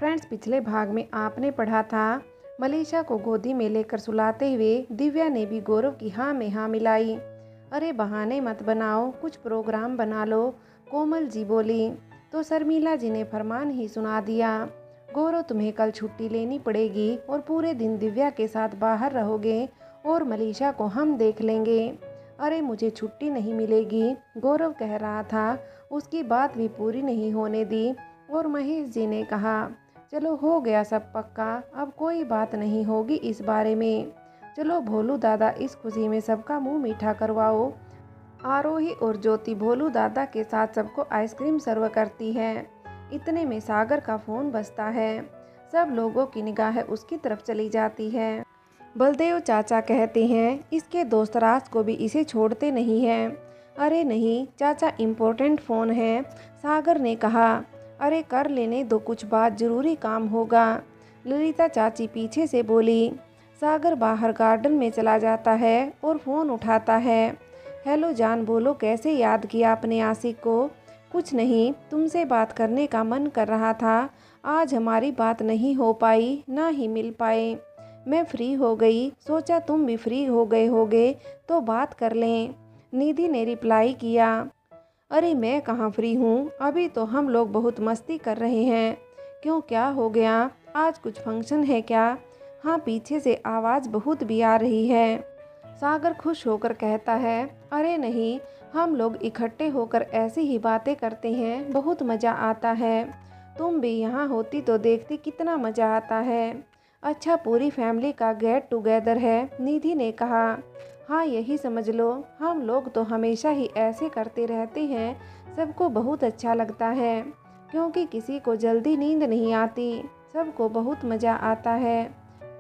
Friends, पिछले भाग में आपने पढ़ा था मलीषा को गोदी में लेकर सुलाते हुए दिव्या ने भी गौरव की हाँ में हाँ मिलाई। अरे बहाने मत बनाओ, कुछ प्रोग्राम बना लो, कोमल जी बोली। तो शर्मिला जी ने फरमान ही सुना दिया, गौरव तुम्हें कल छुट्टी लेनी पड़ेगी और पूरे दिन दिव्या के साथ बाहर रहोगे और मलीषा को हम देख लेंगे। अरे मुझे छुट्टी नहीं मिलेगी, गौरव कह रहा था। उसकी बात भी पूरी नहीं होने दी और महेश जी ने कहा, चलो हो गया सब पक्का, अब कोई बात नहीं होगी इस बारे में। चलो भोलू दादा, इस खुशी में सबका मुंह मीठा करवाओ। आरोही और ज्योति भोलू दादा के साथ सबको आइसक्रीम सर्व करती है। इतने में सागर का फ़ोन बजता है। सब लोगों की निगाह उसकी तरफ चली जाती है। बलदेव चाचा कहते हैं, इसके दोस्त राज को भी इसे छोड़ते नहीं हैं। अरे नहीं चाचा, इम्पोर्टेंट फ़ोन है, सागर ने कहा। अरे कर लेने दो, कुछ बात ज़रूरी काम होगा, ललिता चाची पीछे से बोली। सागर बाहर गार्डन में चला जाता है और फ़ोन उठाता है। हेलो जान, बोलो कैसे याद किया अपने आशिक को? कुछ नहीं, तुमसे बात करने का मन कर रहा था। आज हमारी बात नहीं हो पाई, ना ही मिल पाए। मैं फ्री हो गई, सोचा तुम भी फ्री हो गए होगे तो बात कर लें। निधि ने रिप्लाई किया, अरे मैं कहाँ फ्री हूँ, अभी तो हम लोग बहुत मस्ती कर रहे हैं। क्यों, क्या हो गया? आज कुछ फंक्शन है क्या? हाँ, पीछे से आवाज़ बहुत भी आ रही है। सागर खुश होकर कहता है, अरे नहीं, हम लोग इकट्ठे होकर ऐसी ही बातें करते हैं, बहुत मज़ा आता है। तुम भी यहाँ होती तो देखती कितना मज़ा आता है। अच्छा, पूरी फैमिली का गेट टुगेदर है, निधि ने कहा। हाँ यही समझ लो, हम लोग तो हमेशा ही ऐसे करते रहते हैं, सबको बहुत अच्छा लगता है क्योंकि किसी को जल्दी नींद नहीं आती, सबको बहुत मज़ा आता है।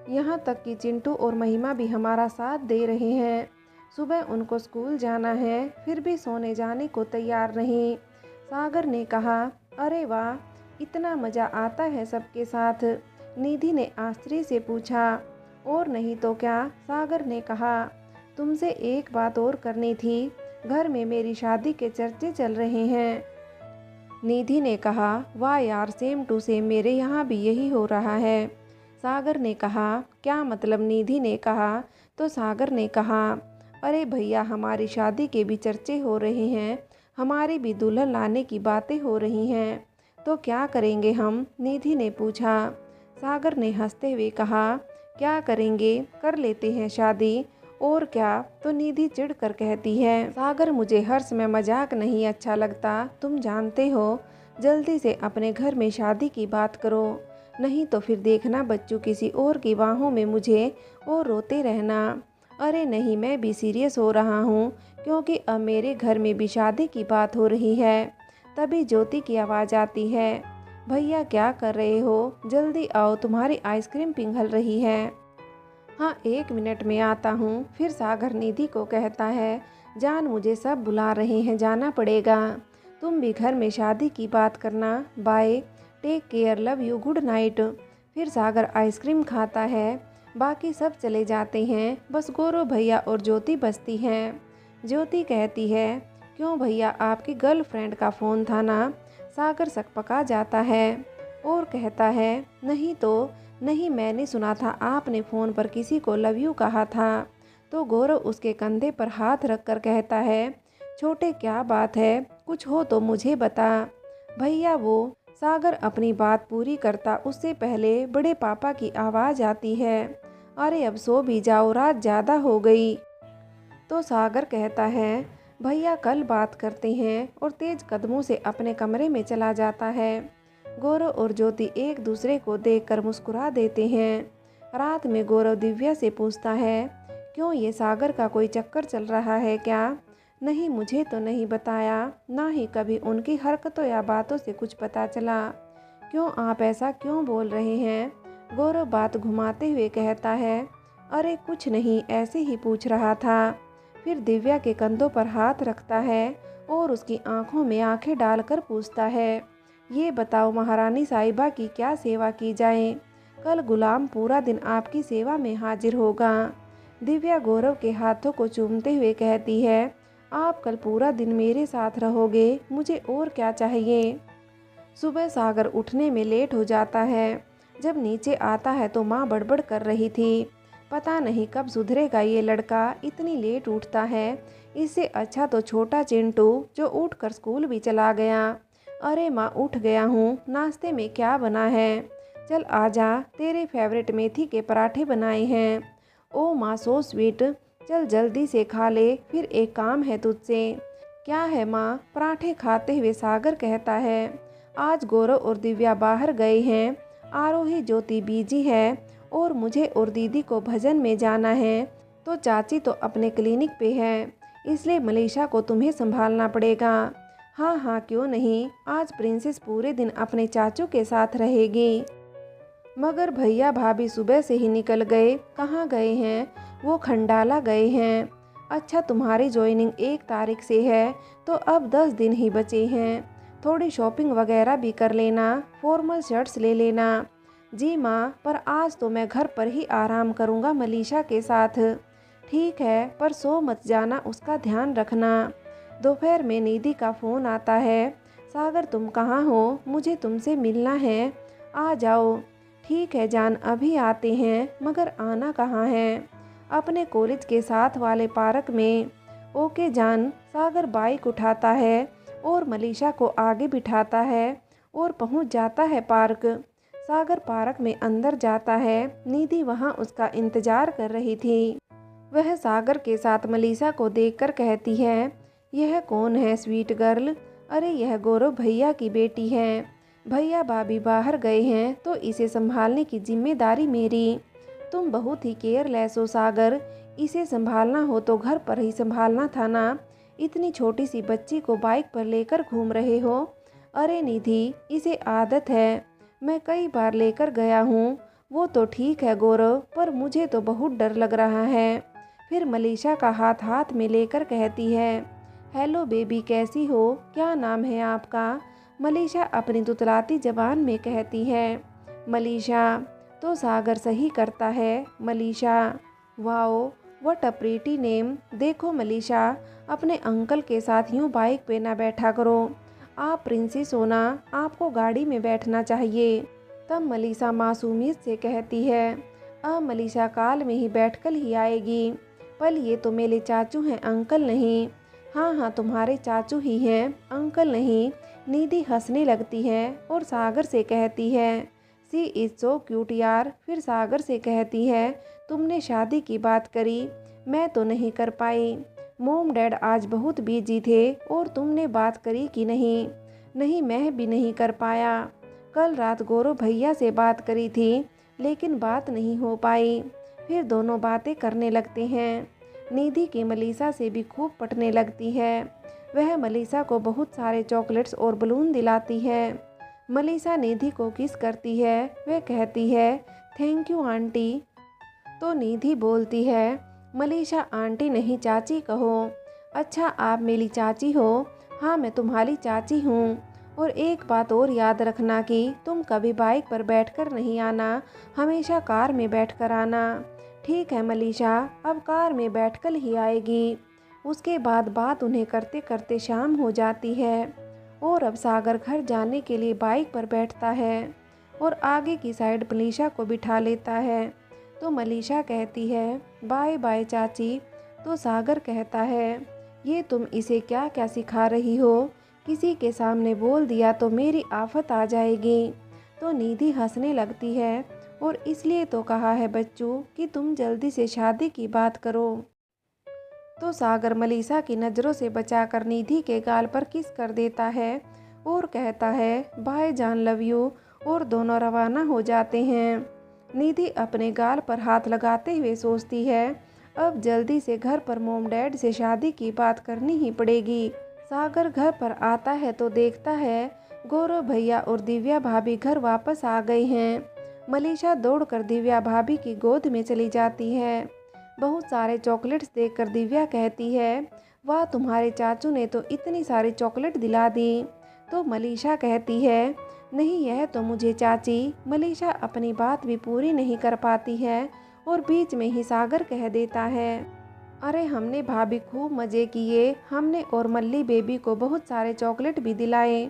यहाँ तक कि चिंटू और महिमा भी हमारा साथ दे रहे हैं। सुबह उनको स्कूल जाना है, फिर भी सोने जाने को तैयार नहीं। सागर ने कहा, अरे वाह, इतना मज़ा आता है सबके साथ? निधि ने आश्चर्य से पूछा। और नहीं तो क्या, सागर ने कहा। तुमसे एक बात और करनी थी, घर में मेरी शादी के चर्चे चल रहे हैं। निधि ने कहा, वाह यार, सेम टू सेम, मेरे यहाँ भी यही हो रहा है। सागर ने कहा, क्या मतलब? निधि ने कहा। तो सागर ने कहा, अरे भैया, हमारी शादी के भी चर्चे हो रहे हैं, हमारी भी दुल्हन लाने की बातें हो रही हैं, तो क्या करेंगे हम? निधि ने पूछा। सागर ने हंसते हुए कहा, क्या करेंगे, कर लेते हैं शादी, और क्या? तो निधि चिढ़कर कहती है, सागर, मुझे हर्ष में मजाक नहीं अच्छा लगता, तुम जानते हो। जल्दी से अपने घर में शादी की बात करो, नहीं तो फिर देखना बच्चों किसी और की बाहों में मुझे और रोते रहना। अरे नहीं, मैं भी सीरियस हो रहा हूँ क्योंकि अब मेरे घर में भी शादी की बात हो रही है। तभी ज्योति की आवाज़ आती है, भैया क्या कर रहे हो, जल्दी आओ, तुम्हारी आइसक्रीम पिघल रही है। हाँ, 1 मिनट में आता हूँ। फिर सागर निधि को कहता है, जान, मुझे सब बुला रहे हैं, जाना पड़ेगा। तुम भी घर में शादी की बात करना, bye, take care, love you, good night. फिर सागर आइसक्रीम खाता है, बाकी सब चले जाते हैं, बस गौरव भैया और ज्योति बचती हैं। ज्योति कहती है, क्यों भैया, आपकी गर्लफ्रेंड का फ़ोन था ना? सागर सकपका जाता है और कहता है, नहीं तो नहीं, मैंने सुना था आपने फ़ोन पर किसी को लव यू कहा था। तो गौरव उसके कंधे पर हाथ रखकर कहता है, छोटे, क्या बात है, कुछ हो तो मुझे बता। भैया वो, सागर अपनी बात पूरी करता उससे पहले बड़े पापा की आवाज़ आती है, अरे अब सो भी जाओ, रात ज़्यादा हो गई। तो सागर कहता है, भैया कल बात करते हैं, और तेज कदमों से अपने कमरे में चला जाता है। गौरव और ज्योति एक दूसरे को देखकर मुस्कुरा देते हैं। रात में गौरव दिव्या से पूछता है, क्यों, ये सागर का कोई चक्कर चल रहा है क्या? नहीं, मुझे तो नहीं बताया, ना ही कभी उनकी हरकतों या बातों से कुछ पता चला। क्यों, आप ऐसा क्यों बोल रहे हैं? गौरव बात घुमाते हुए कहता है, अरे कुछ नहीं, ऐसे ही पूछ रहा था। फिर दिव्या के कंधों पर हाथ रखता है और उसकी आंखों में आंखें डालकर पूछता है, ये बताओ महारानी साहिबा की क्या सेवा की जाए? कल गुलाम पूरा दिन आपकी सेवा में हाजिर होगा। दिव्या गौरव के हाथों को चूमते हुए कहती है, आप कल पूरा दिन मेरे साथ रहोगे, मुझे और क्या चाहिए? सुबह सागर उठने में लेट हो जाता है। जब नीचे आता है तो माँ बड़बड़ कर रही थी, पता नहीं कब सुधरेगा ये लड़का, इतनी लेट उठता है। इससे अच्छा तो छोटा चिंटू जो उठकर स्कूल भी चला गया। अरे माँ उठ गया हूँ, नाश्ते में क्या बना है? चल आजा, तेरे फेवरेट मेथी के पराठे बनाए हैं। ओ माँ सो स्वीट, चल जल्दी से खा ले, फिर एक काम है तुझसे। क्या है माँ? पराठे खाते हुए सागर कहता है। आज गौरव और दिव्या बाहर गए हैं, आरोही ज्योति बिजी है और मुझे और दीदी को भजन में जाना है, तो चाची तो अपने क्लिनिक पे है, इसलिए मनीषा को तुम्हें संभालना पड़ेगा। हाँ हाँ क्यों नहीं, आज प्रिंसेस पूरे दिन अपने चाचू के साथ रहेगी। मगर भैया भाभी सुबह से ही निकल गए, कहाँ गए हैं? वो खंडाला गए हैं। अच्छा तुम्हारी ज्वाइनिंग 1 तारीख से है, तो अब 10 दिन ही बचे हैं, थोड़ी शॉपिंग वगैरह भी कर लेना, फॉर्मल शर्ट्स ले लेना। जी माँ, पर आज तो मैं घर पर ही आराम करूँगा मनीषा के साथ। ठीक है, पर सो मत जाना, उसका ध्यान रखना। दोपहर में निधि का फ़ोन आता है। सागर तुम कहाँ हो? मुझे तुमसे मिलना है, आ जाओ। ठीक है जान, अभी आते हैं, मगर आना कहाँ है? अपने कॉलेज के साथ वाले पार्क में। ओके जान। सागर बाइक उठाता है और मनीषा को आगे बिठाता है और पहुंच जाता है पार्क। सागर पार्क में अंदर जाता है, निधि वहां उसका इंतजार कर रही थी। वह सागर के साथ मनीषा को देखकर कहती है, यह कौन है स्वीट गर्ल? अरे यह गौरव भैया की बेटी है, भैया भाभी बाहर गए हैं तो इसे संभालने की जिम्मेदारी मेरी। तुम बहुत ही केयरलेस हो सागर, इसे संभालना हो तो घर पर ही संभालना था ना, इतनी छोटी सी बच्ची को बाइक पर लेकर घूम रहे हो। अरे निधि, इसे आदत है, मैं कई बार लेकर गया हूँ। वो तो ठीक है गौरव, पर मुझे तो बहुत डर लग रहा है। फिर मनीषा का हाथ हाथ में लेकर कहती है, हेलो बेबी कैसी हो, क्या नाम है आपका? मनीषा अपनी तुतलाती जबान में कहती है, मनीषा। तो सागर सही करता है, Manisha. Wow what a pretty name. देखो मनीषा, अपने अंकल के साथ यूँ बाइक पे ना बैठा करो, आप प्रिंसेस हो ना, आपको गाड़ी में बैठना चाहिए। तब मनीषा मासूमियत से कहती है, अब मनीषा काल में ही बैठकर ही आएगी। पल ये तो मेरे चाचू हैं, अंकल नहीं। हाँ हाँ तुम्हारे चाचू ही हैं, अंकल नहीं। निधि हंसने लगती है और सागर से कहती है, सी इज़ सो क्यूट यार। फिर सागर से कहती है, तुमने शादी की बात करी, मैं तो नहीं कर पाई। मोम डैड आज बहुत बिजी थे और तुमने बात करी कि नहीं? नहीं मैं भी नहीं कर पाया। कल रात गौरव भैया से बात करी थी, लेकिन बात नहीं हो पाई। फिर दोनों बातें करने लगते हैं। निधि की मनीषा से भी खूब पटने लगती है। वह मनीषा को बहुत सारे चॉकलेट्स और बलून दिलाती है। मनीषा निधि को किस करती है। वह कहती है, थैंक यू आंटी। तो निधि बोलती है, मनीषा आंटी नहीं चाची कहो। अच्छा आप मेरी चाची हो? हाँ मैं तुम्हारी चाची हूँ। और एक बात और याद रखना कि तुम कभी बाइक पर बैठकर नहीं आना, हमेशा कार में बैठकर आना। ठीक है मनीषा, अब कार में बैठकर ही आएगी। उसके बाद बात उन्हें करते करते शाम हो जाती है और अब सागर घर जाने के लिए बाइक पर बैठता है और आगे की साइड मनीषा को बिठा लेता है। तो मनीषा कहती है, बाय बाय चाची। तो सागर कहता है, ये तुम इसे क्या क्या सिखा रही हो? किसी के सामने बोल दिया तो मेरी आफत आ जाएगी। तो निधि हंसने लगती है, और इसलिए तो कहा है बच्चों कि तुम जल्दी से शादी की बात करो। तो सागर मनीषा की नज़रों से बचाकर निधि के गाल पर किस कर देता है और कहता है, बाय जान लव यू, और दोनों रवाना हो जाते हैं। निधि अपने गाल पर हाथ लगाते हुए सोचती है, अब जल्दी से घर पर मोम डैड से शादी की बात करनी ही पड़ेगी। सागर घर पर आता है तो देखता है गौरव भैया और दिव्या भाभी घर वापस आ गए हैं। मनीषा दौड़कर दिव्या भाभी की गोद में चली जाती है। बहुत सारे चॉकलेट्स देखकर दिव्या कहती है, वाह तुम्हारे चाचू ने तो इतनी सारी चॉकलेट दिला दी। तो मनीषा कहती है, नहीं यह तो मुझे चाची। मनीषा अपनी बात भी पूरी नहीं कर पाती है और बीच में ही सागर कह देता है, अरे हमने भाभी खूब मज़े किए, हमने और मल्ली बेबी को बहुत सारे चॉकलेट भी दिलाए।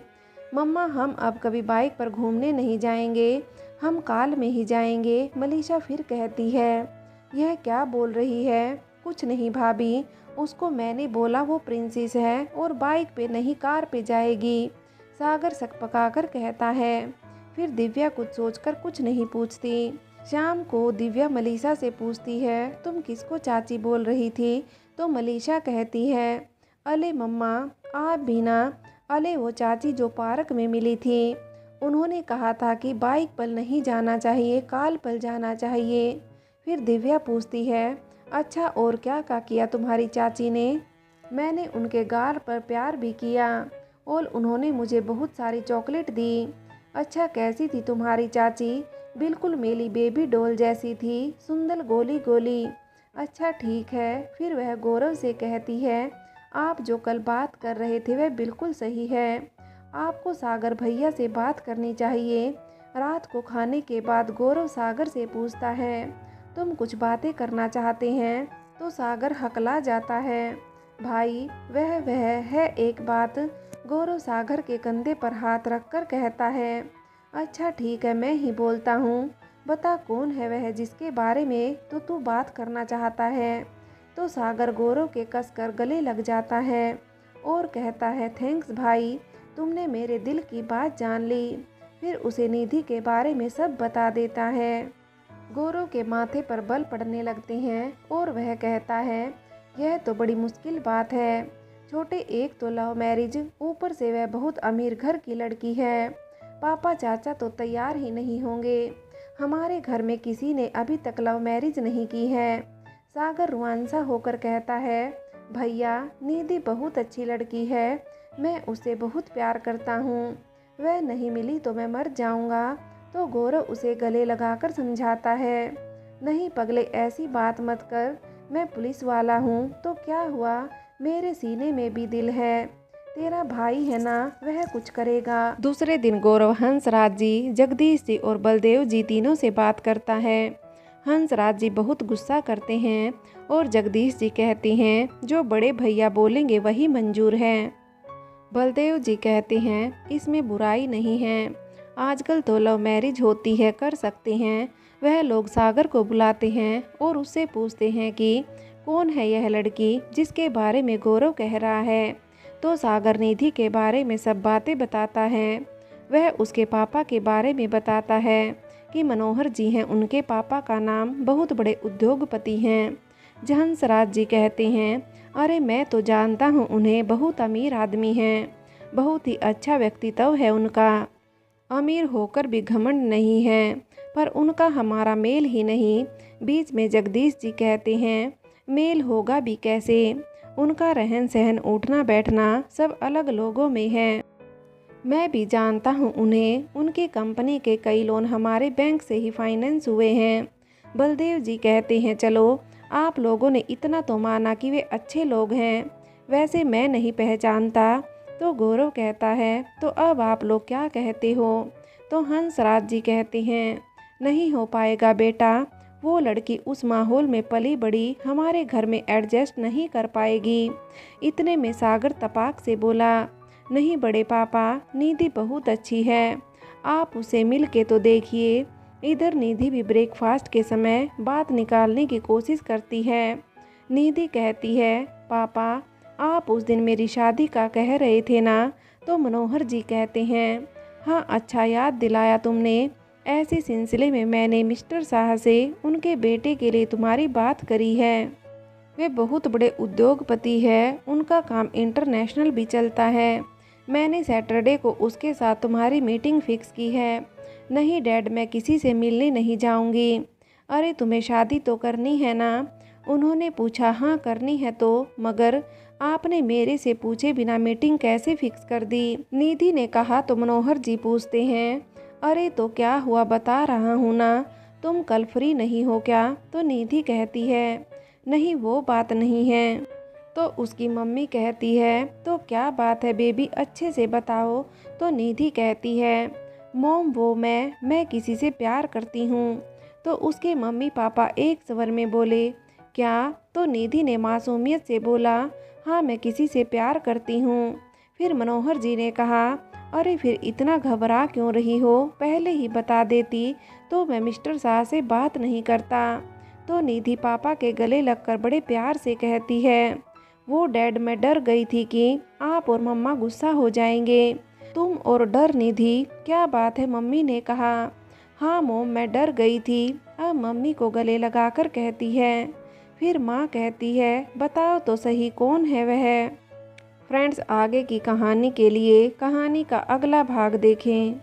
मम्मा हम अब कभी बाइक पर घूमने नहीं जाएंगे, हम कार में ही जाएंगे। मलीशा फिर कहती है, यह क्या बोल रही है? कुछ नहीं भाभी, उसको मैंने बोला वो प्रिंसेस है और बाइक पे नहीं कार पे जाएगी, सागर सकपकाकर कहता है। फिर दिव्या कुछ सोचकर कुछ नहीं पूछती। शाम को दिव्या मलीशा से पूछती है, तुम किसको चाची बोल रही थी? तो मलीशा कहती है, अले मम्मा आप भी ना, अले वो चाची जो पार्क में मिली थी, उन्होंने कहा था कि बाइक पर नहीं जाना चाहिए, कार पर जाना चाहिए। फिर दिव्या पूछती है, अच्छा और क्या किया तुम्हारी चाची ने? मैंने उनके गाल पर प्यार भी किया और उन्होंने मुझे बहुत सारी चॉकलेट दी। अच्छा कैसी थी तुम्हारी चाची? बिल्कुल मेरी बेबी डॉल जैसी थी, सुंदर गोली गोली। अच्छा ठीक है। फिर वह गौरव से कहती है, आप जो कल बात कर रहे थे वह बिल्कुल सही है, आपको सागर भैया से बात करनी चाहिए। रात को खाने के बाद गौरव सागर से पूछता है, तुम कुछ बातें करना चाहते हैं? तो सागर हकला जाता है, भाई वह है एक बात। गौरव सागर के कंधे पर हाथ रखकर कहता है, अच्छा ठीक है मैं ही बोलता हूँ, बता कौन है वह जिसके बारे में तो तू बात करना चाहता है? तो सागर गौरव के कसकर गले लग जाता है और कहता है, थैंक्स भाई, तुमने मेरे दिल की बात जान ली। फिर उसे निधि के बारे में सब बता देता है। गौरव के माथे पर बल पड़ने लगते हैं और वह कहता है, यह तो बड़ी मुश्किल बात है। छोटे एक तो लव मैरिज, ऊपर से वह बहुत अमीर घर की लड़की है। पापा चाचा तो तैयार ही नहीं होंगे। हमारे घर में किसी ने अभी तक लव मैरिज नहीं की है। सागर रुआंसा होकर कहता है, भैया निधि बहुत अच्छी लड़की है, मैं उससे बहुत प्यार करता हूँ, वह नहीं मिली तो मैं मर जाऊँगा। तो गौरव उसे गले लगाकर समझाता है, नहीं पगले ऐसी बात मत कर, मैं पुलिस वाला हूँ तो क्या हुआ, मेरे सीने में भी दिल है, तेरा भाई है ना, वह कुछ करेगा। दूसरे दिन गौरव हंसराज जी, जगदीश जी और बलदेव जी तीनों से बात करता है। हंसराज जी बहुत गुस्सा करते हैं और जगदीश जी कहते हैं, जो बड़े भैया बोलेंगे वही मंजूर है। बलदेव जी कहते हैं, इसमें बुराई नहीं है, आजकल तो लव मैरिज होती है, कर सकते हैं। वह लोग सागर को बुलाते हैं और उससे पूछते हैं कि कौन है यह लड़की जिसके बारे में गौरव कह रहा है। तो सागर निधि के बारे में सब बातें बताता है। वह उसके पापा के बारे में बताता है कि मनोहर जी हैं उनके पापा का नाम, बहुत बड़े उद्योगपति हैं। हंसराज जी कहते हैं, अरे मैं तो जानता हूँ उन्हें, बहुत अमीर आदमी हैं, बहुत ही अच्छा व्यक्तित्व है उनका, अमीर होकर भी घमंड नहीं है, पर उनका हमारा मेल ही नहीं। बीच में जगदीश जी कहते हैं, मेल होगा भी कैसे, उनका रहन सहन उठना बैठना सब अलग लोगों में है। मैं भी जानता हूँ उन्हें, उनकी कंपनी के कई लोन हमारे बैंक से ही फाइनेंस हुए हैं। बलदेव जी कहते हैं, चलो आप लोगों ने इतना तो माना कि वे अच्छे लोग हैं, वैसे मैं नहीं पहचानता। तो गौरव कहता है, तो अब आप लोग क्या कहते हो? तो हंसराज जी कहते हैं, नहीं हो पाएगा बेटा, वो लड़की उस माहौल में पली बड़ी, हमारे घर में एडजस्ट नहीं कर पाएगी। इतने में सागर तपाक से बोला, नहीं बड़े पापा, निधि बहुत अच्छी है, आप उसे मिल के तो देखिए। इधर निधि भी ब्रेकफास्ट के समय बात निकालने की कोशिश करती है। निधि कहती है, पापा आप उस दिन मेरी शादी का कह रहे थे ना? तो मनोहर जी कहते हैं, हाँ अच्छा याद दिलाया तुमने, ऐसे सिलसिले में मैंने मिस्टर शाह से उनके बेटे के लिए तुम्हारी बात करी है। वे बहुत बड़े उद्योगपति है, उनका काम इंटरनेशनल भी चलता है। मैंने सैटरडे को उसके साथ तुम्हारी मीटिंग फिक्स की है। नहीं डैड, मैं किसी से मिलने नहीं जाऊंगी। अरे तुम्हें शादी तो करनी है ना? उन्होंने पूछा, हाँ करनी है तो, मगर आपने मेरे से पूछे बिना मीटिंग कैसे फिक्स कर दी? निधि ने कहा। तो मनोहर जी पूछते हैं, अरे तो क्या हुआ, बता रहा हूँ ना, तुम कल फ्री नहीं हो क्या? तो निधि कहती है, नहीं वो बात नहीं है। तो उसकी मम्मी कहती है, तो क्या बात है बेबी, अच्छे से बताओ। तो निधि कहती है, मॉम वो मैं किसी से प्यार करती हूँ। तो उसके मम्मी पापा एक स्वर में बोले, क्या? तो निधि ने मासूमियत से बोला, हाँ मैं किसी से प्यार करती हूँ। फिर मनोहर जी ने कहा, अरे फिर इतना घबरा क्यों रही हो, पहले ही बता देती तो मैं मिस्टर शाह से बात नहीं करता। तो निधि पापा के गले लगकर बड़े प्यार से कहती है, वो डैड, मैं डर गई थी कि आप और मम्मा गुस्सा हो जाएंगे। तुम और डर निधि, क्या बात है, मम्मी ने कहा। हाँ मोम, मैं डर गई थी। अब मम्मी को गले लगाकर कहती है। फिर माँ कहती है, बताओ तो सही कौन है वह। फ्रेंड्स, आगे की कहानी के लिए कहानी का अगला भाग देखें।